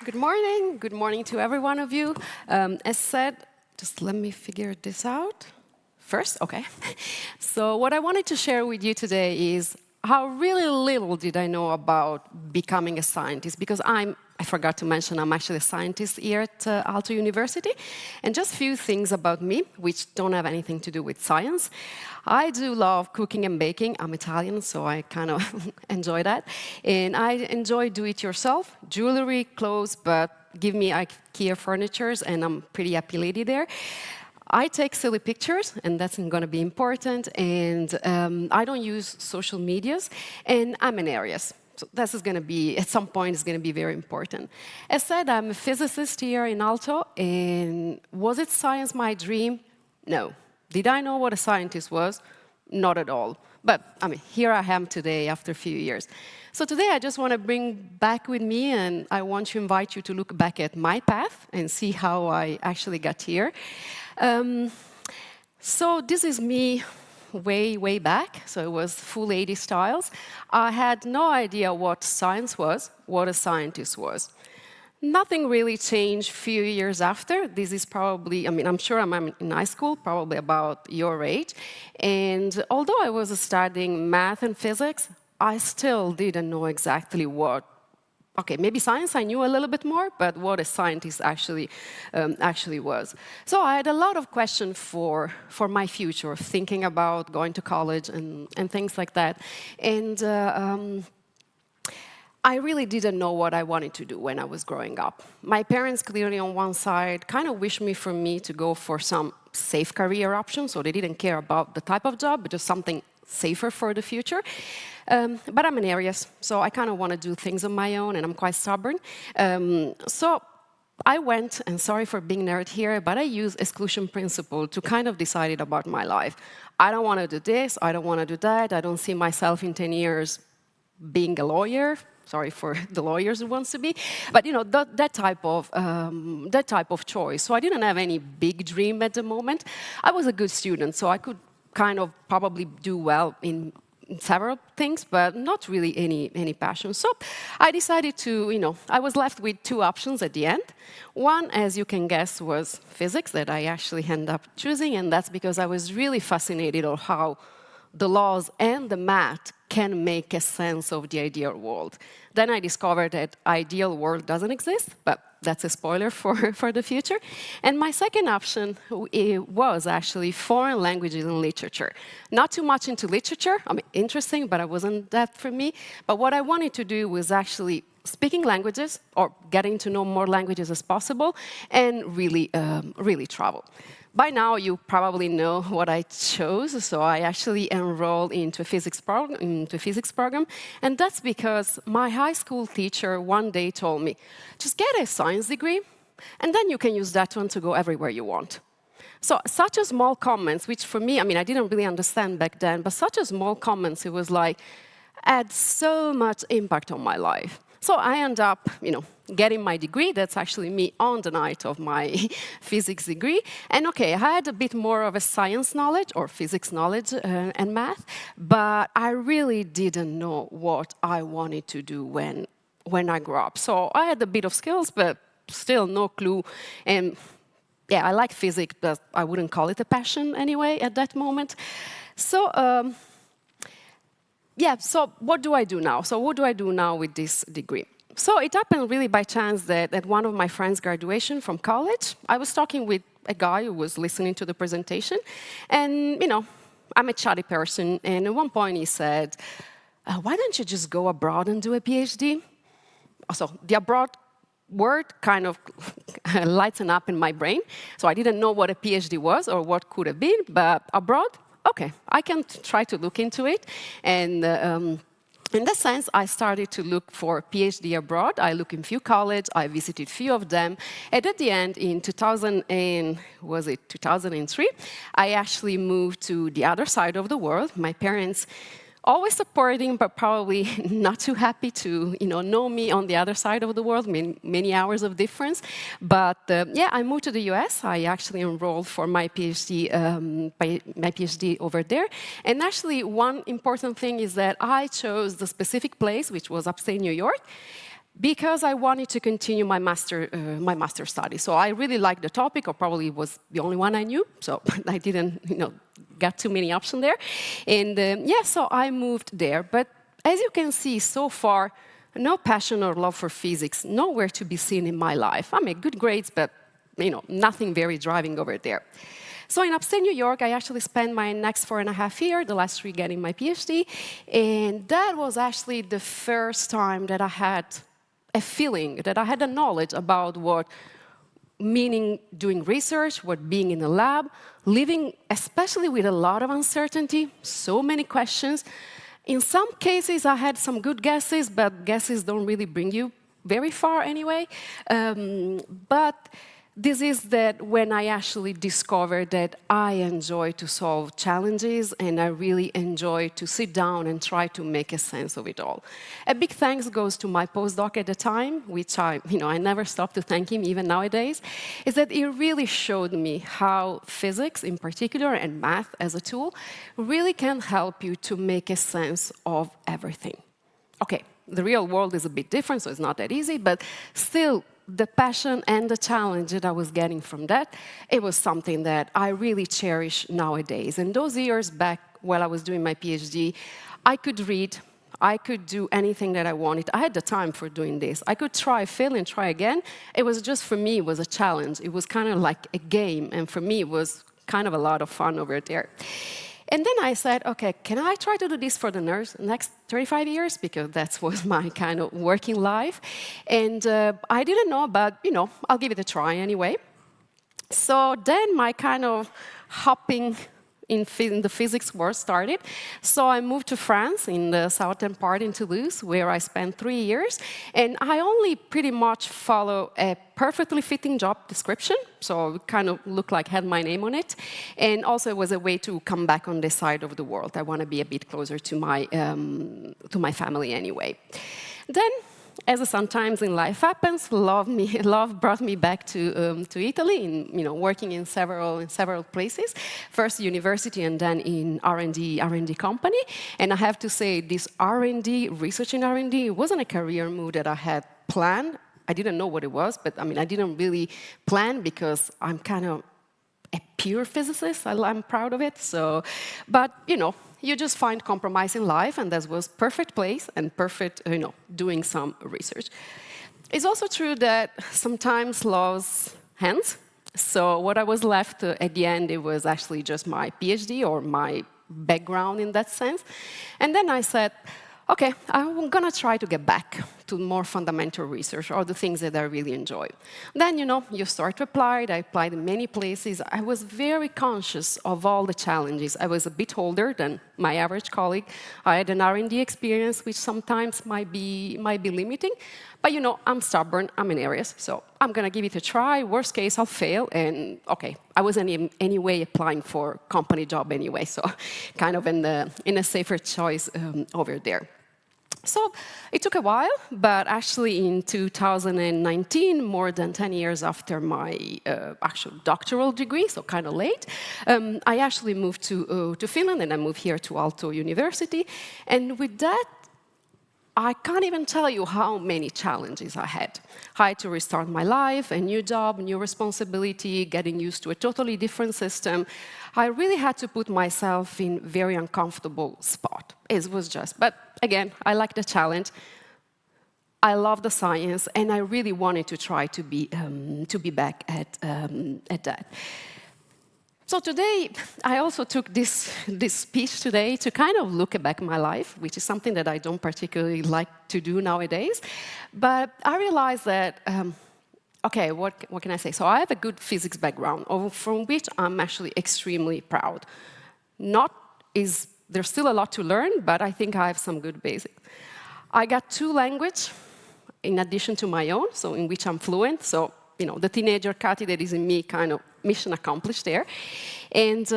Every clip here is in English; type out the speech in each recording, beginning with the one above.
Good morning to every one of you. As said, just let me figure this out first, okay. So what I wanted to share with you today is how really little did I know about becoming a scientist, because I forgot to mention I'm actually a scientist here at Aalto University, and just a few things about me which don't have anything to do with science. I do love cooking and baking. I'm Italian, so I kind of enjoy that. And I enjoy do-it-yourself, jewelry, clothes, but give me IKEA furnitures and I'm pretty happy lady there. I take silly pictures, and that's going to be important, and I don't use social medias, and I'm an Aries. So this is going to be, at some point, it's going to be very important. As said, I'm a physicist here in Aalto, and was it science my dream? No. Did I know what a scientist was? Not at all. But, I mean, here I am today after a few years. So today I just want to bring back with me, and I want to invite you to look back at my path and see how I actually got here. So this is me way back, so it was full 80s styles. I had no idea what science was, what a scientist was. Nothing really changed a few years after. This is probably, I mean, I'm sure I'm in high school, probably about your age. And although I was studying math and physics, I still didn't know exactly what. Okay, maybe science I knew a little bit more, but what a scientist actually was. So I had a lot of questions for my future, thinking about going to college and things like that. And I really didn't know what I wanted to do when I was growing up. My parents clearly on one side kind of wished for me to go for some safe career options, so they didn't care about the type of job, but just something safer for the future. But I'm an Aries, so I kind of want to do things on my own, and I'm quite stubborn. So I went, and sorry for being nerd here, but I used exclusion principle to kind of decide about my life. I don't want to do this, I don't want to do that, I don't see myself in 10 years being a lawyer. Sorry for the lawyers who wants to be, but you know, that type of choice. So I didn't have any big dream at the moment. I was a good student, so I could kind of probably do well in several things, but not really any passion. So I decided to, you know, I was left with two options at the end. One, as you can guess, was physics that I actually ended up choosing, and that's because I was really fascinated on how the laws and the math can make a sense of the ideal world. Then I discovered that ideal world doesn't exist, but that's a spoiler for the future. And my second option was actually foreign languages and literature. Not too much into literature, I mean, interesting, but it wasn't that for me. But what I wanted to do was actually speaking languages, or getting to know more languages as possible, and really travel. By now, you probably know what I chose, so I actually enrolled into a physics program, and that's because my high school teacher one day told me, just get a science degree, and then you can use that one to go everywhere you want. So such a small comments, which for me, I mean, I didn't really understand back then, but such a small comments, it was like, had so much impact on my life. So I end up, you know, getting my degree. That's actually me on the night of my physics degree. And okay, I had a bit more of a science knowledge or physics knowledge and math, but I really didn't know what I wanted to do when I grew up. So I had a bit of skills, but still no clue. And yeah, I like physics, but I wouldn't call it a passion anyway at that moment. So yeah, so what do I do now? So what do I do now with this degree? So it happened really by chance that at one of my friends' graduation from college, I was talking with a guy who was listening to the presentation. And, you know, I'm a chatty person. And at one point he said, why don't you just go abroad and do a PhD? So the abroad word kind of lightened up in my brain. So I didn't know what a PhD was or what could have been, but abroad, okay, I can try to look into it. And in that sense, I started to look for PhD abroad. I looked in few colleges, I visited few of them. And at the end, in 2003, I actually moved to the other side of the world. My parents always supporting, but probably not too happy to, you know me on the other side of the world, many hours of difference. But yeah, I moved to the US. I actually enrolled for my PhD over there. And actually, one important thing is that I chose the specific place, which was upstate New York, because I wanted to continue my master study. So I really liked the topic, or probably was the only one I knew, so I didn't, get too many options there. And so I moved there. But as you can see, so far, no passion or love for physics, nowhere to be seen in my life. I made good grades, but nothing very driving over there. So in upstate New York, I actually spent my next 4.5 years, the last 3 getting my PhD, and that was actually the first time that I had a feeling, that I had a knowledge about what meaning doing research, what being in a lab, living especially with a lot of uncertainty, so many questions. In some cases, I had some good guesses, but guesses don't really bring you very far anyway. But this is that when I actually discovered that I enjoy to solve challenges and I really enjoy to sit down and try to make a sense of it all. A big thanks goes to my postdoc at the time, which I never stop to thank him even nowadays, is that he really showed me how physics in particular and math as a tool really can help you to make a sense of everything. Okay, the real world is a bit different, so it's not that easy, but still, the passion and the challenge that I was getting from that, it was something that I really cherish nowadays. And those years back while I was doing my PhD, I could read, I could do anything that I wanted. I had the time for doing this. I could try, fail, and try again. It was just, for me, it was a challenge. It was kind of like a game, and for me, it was kind of a lot of fun over there. And then I said, okay, can I try to do this for the next 35 years? Because that was my kind of working life. And I didn't know, but, I'll give it a try anyway. So then my kind of hopping in the physics world started. So I moved to France, in the southern part in Toulouse, where I spent 3 years. And I only pretty much follow a perfectly fitting job description. So it kind of looked like had my name on it. And also it was a way to come back on this side of the world. I want to be a bit closer to my family anyway. Then, as sometimes in life happens, love brought me back to Italy, working in several places. First university, and then in R&D company. And I have to say, this R&D, research in R&D, it wasn't a career move that I had planned. I didn't know what it was, but I didn't really plan because I'm kind of a pure physicist. I'm proud of it. So, but you just find compromise in life, and that was perfect place and perfect, doing some research. It's also true that sometimes loves hands. So what I was left at the end, it was actually just my PhD or my background in that sense. And then I said, okay, I'm going to try to get back to more fundamental research or the things that I really enjoy. Then, you start to apply. I applied in many places. I was very conscious of all the challenges. I was a bit older than my average colleague. I had an R&D experience, which sometimes might be limiting. But, I'm stubborn. I'm in areas. So I'm going to give it a try. Worst case, I'll fail. And, okay, I wasn't anyway applying for company job anyway. So kind of in a safer choice over there. So it took a while, but actually in 2019, more than 10 years after my actual doctoral degree, so kind of late, I actually moved to Finland, and I moved here to Aalto University. And with that, I can't even tell you how many challenges I had. I had to restart my life, a new job, new responsibility, getting used to a totally different system. I really had to put myself in a very uncomfortable spot. It was just, but again, I like the challenge. I love the science, and I really wanted to try to be back at that. So today, I also took this speech today to kind of look back my life, which is something that I don't particularly like to do nowadays. But I realized that, okay, what can I say? So I have a good physics background, from which I'm actually extremely proud. There's still a lot to learn, but I think I have some good basics. I got 2 languages in addition to my own, so in which I'm fluent. So, the teenager Kati that is in me, kind of mission accomplished there. And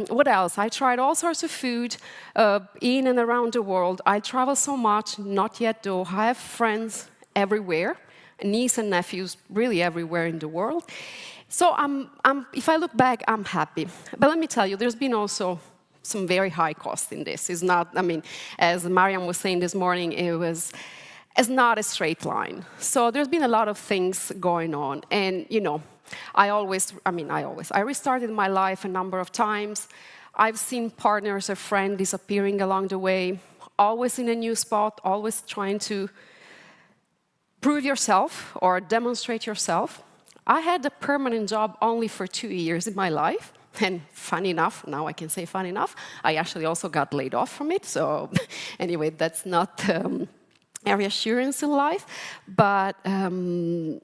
what else? I tried all sorts of food in and around the world. I travel so much, not yet though. I have friends everywhere, nieces and nephews really everywhere in the world. So if I look back, I'm happy. But let me tell you, there's been also some very high costs in this. It's not, as Mariam was saying this morning, it was is not a straight line. So there's been a lot of things going on. And, you know, I restarted my life a number of times. I've seen partners or friends disappearing along the way, always in a new spot, always trying to prove yourself or demonstrate yourself. I had a permanent job only for 2 years in my life. And funny enough, now I can say funny enough, I actually also got laid off from it. So anyway, that's not a reassurance in life. But, and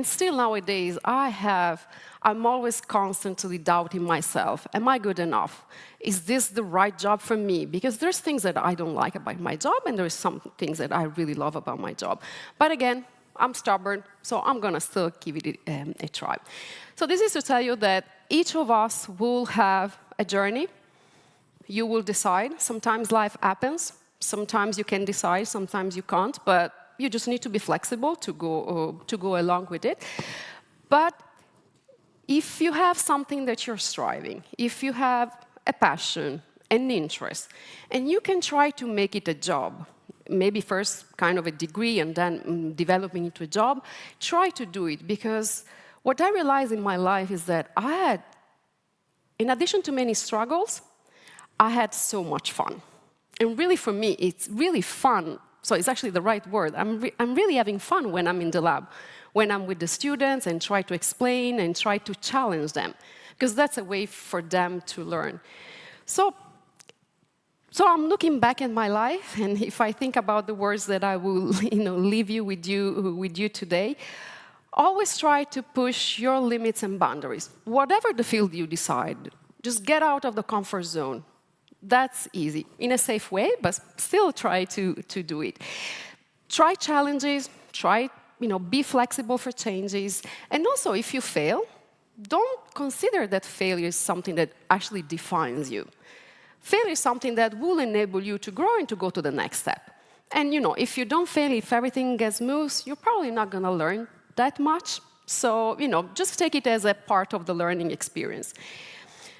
still nowadays, I'm always constantly doubting myself. Am I good enough? Is this the right job for me? Because there's things that I don't like about my job, and there's some things that I really love about my job. But again, I'm stubborn, so I'm going to still give it a try. So this is to tell you that each of us will have a journey. You will decide. Sometimes life happens. Sometimes you can decide, sometimes you can't, but you just need to be flexible to go along with it. But if you have something that you're striving, if you have a passion, an interest, and you can try to make it a job, maybe first kind of a degree and then developing into a job, try to do it. Because what I realized in my life is that in addition to many struggles, I had so much fun. And really, for me, it's really fun. So it's actually the right word. I'm really having fun when I'm in the lab, when I'm with the students and try to explain and try to challenge them, because that's a way for them to learn. So I'm looking back at my life, and if I think about the words that I will, leave you with you today, always try to push your limits and boundaries. Whatever the field you decide, just get out of the comfort zone. That's easy, in a safe way, but still try to do it. Try challenges, be flexible for changes, and also if you fail, don't consider that failure is something that actually defines you. Failure is something that will enable you to grow and to go to the next step. And if you don't fail, if everything gets smooth, you're probably not going to learn that much. So, just take it as a part of the learning experience.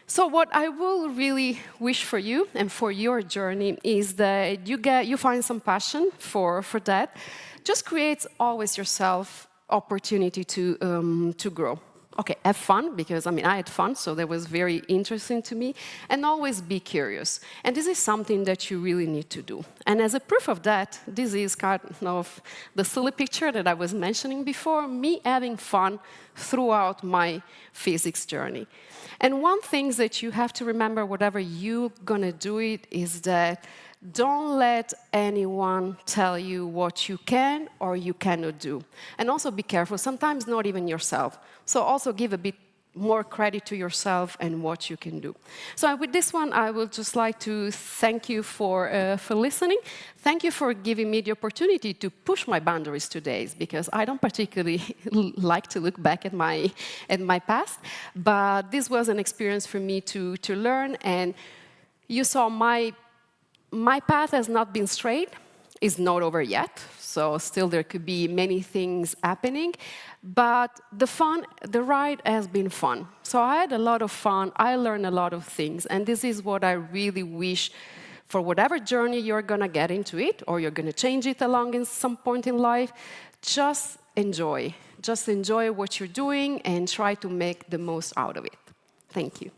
So what I will really wish for you and for your journey is that you find some passion for that. Just create always yourself opportunity to grow. Okay, have fun, because I had fun, so that was very interesting to me. And always be curious. And this is something that you really need to do. And as a proof of that, this is kind of the silly picture that I was mentioning before, me having fun throughout my physics journey. And one thing that you have to remember, whatever you're going to do it, is that don't let anyone tell you what you can or you cannot do. And also be careful, sometimes not even yourself. So also give a bit more credit to yourself and what you can do. So with this one, I would just like to thank you for listening. Thank you for giving me the opportunity to push my boundaries today, because I don't particularly like to look back at my past. But this was an experience for me to learn, and you saw my path has not been straight, is not over yet, so still there could be many things happening, but the ride has been fun. So I had a lot of fun, I learned a lot of things, and this is what I really wish for whatever journey you're gonna get into it, or you're gonna change it along in some point in life. Just enjoy what you're doing and try to make the most out of it. Thank you.